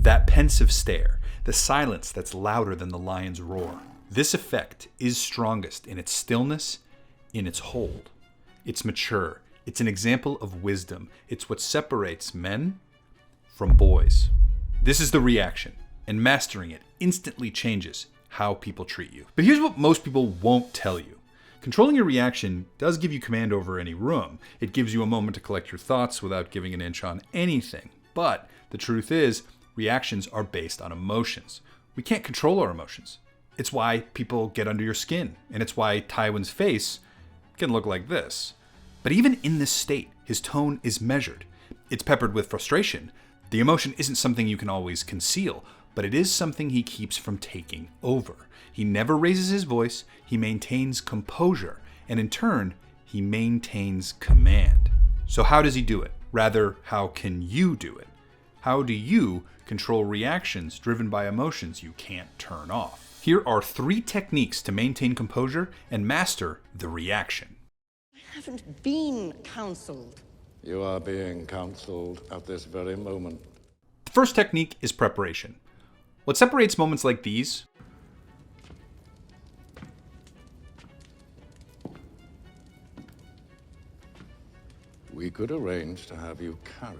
That pensive stare, the silence that's louder than the lion's roar. This effect is strongest in its stillness, in its hold. It's mature. It's an example of wisdom. It's what separates men from boys. This is the reaction, and mastering it instantly changes how people treat you. But here's what most people won't tell you. Controlling your reaction does give you command over any room. It gives you a moment to collect your thoughts without giving an inch on anything. But the truth is, reactions are based on emotions. We can't control our emotions. It's why people get under your skin, and it's why Tywin's face can look like this. But even in this state, his tone is measured. It's peppered with frustration. The emotion isn't something you can always conceal, but it is something he keeps from taking over. He never raises his voice, he maintains composure, and in turn, he maintains command. So how does he do it? Rather, how can you do it? How do you control reactions driven by emotions you can't turn off? Here are 3 techniques to maintain composure and master the reaction. I haven't been counseled. You are being counseled at this very moment. The first technique is preparation. What separates moments like these We could arrange to have you carried.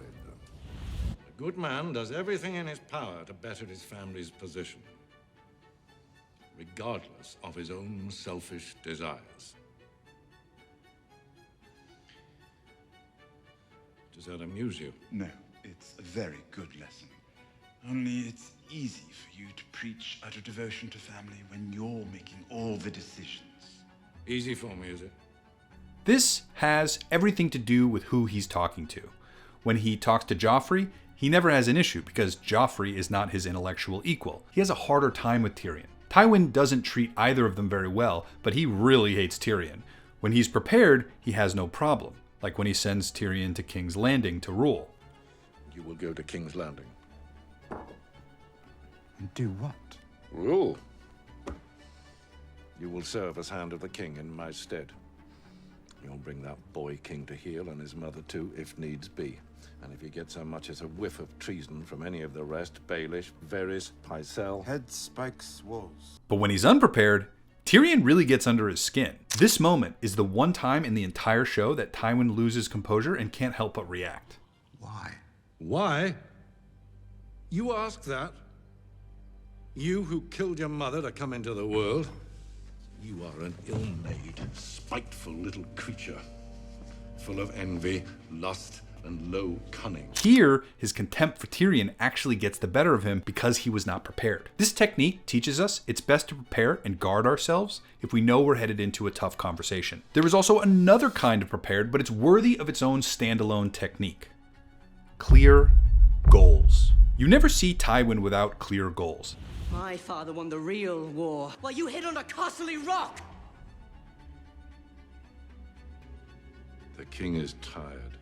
A good man does everything in his power to better his family's position, regardless of his own selfish desires. Does that amuse you? No, it's a very good lesson. Only it's easy for you to preach out of devotion to family when you're making all the decisions. Easy for me, is it? This has everything to do with who he's talking to. When he talks to Joffrey, he never has an issue because Joffrey is not his intellectual equal. He has a harder time with Tyrion. Tywin doesn't treat either of them very well, but he really hates Tyrion. When he's prepared, he has no problem, like when he sends Tyrion to King's Landing to rule. You will go to King's Landing. And do what? Rule. You will serve as Hand of the King in my stead. You'll bring that boy king to heel and his mother too, if needs be. And if you get so much as a whiff of treason from any of the rest, Baelish, Varys, Pycelle... Head spikes walls. But when he's unprepared, Tyrion really gets under his skin. This moment is the one time in the entire show that Tywin loses composure and can't help but react. Why? Why? You ask that? You who killed your mother to come into the world? You are an ill-made, spiteful little creature, full of envy, lust, and low cunning. Here, his contempt for Tyrion actually gets the better of him because he was not prepared. This technique teaches us it's best to prepare and guard ourselves if we know we're headed into a tough conversation. There is also another kind of prepared, but it's worthy of its own standalone technique. Clear goals. You never see Tywin without clear goals. My father won the real war while you hid on a costly rock. The king is tired.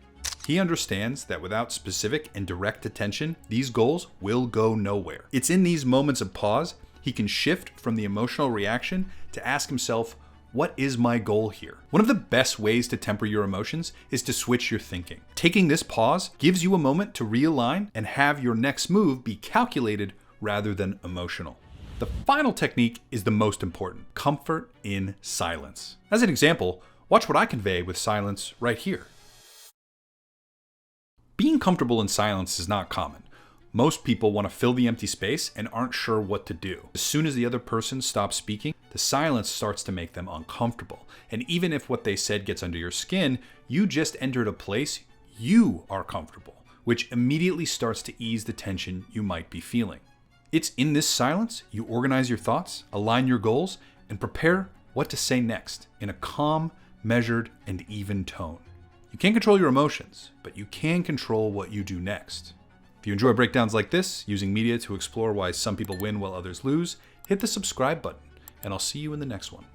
He understands that without specific and direct attention, these goals will go nowhere. It's in these moments of pause he can shift from the emotional reaction to ask himself, what is my goal here? One of the best ways to temper your emotions is to switch your thinking. Taking this pause gives you a moment to realign and have your next move be calculated rather than emotional. The final technique is the most important: comfort in silence. As an example, watch what I convey with silence right here. Being comfortable in silence is not common. Most people want to fill the empty space and aren't sure what to do. As soon as the other person stops speaking, the silence starts to make them uncomfortable. And even if what they said gets under your skin, you just entered a place you are comfortable, which immediately starts to ease the tension you might be feeling. It's in this silence you organize your thoughts, align your goals, and prepare what to say next in a calm, measured, and even tone. You can't control your emotions, but you can control what you do next. If you enjoy breakdowns like this, using media to explore why some people win while others lose, hit the subscribe button, and I'll see you in the next one.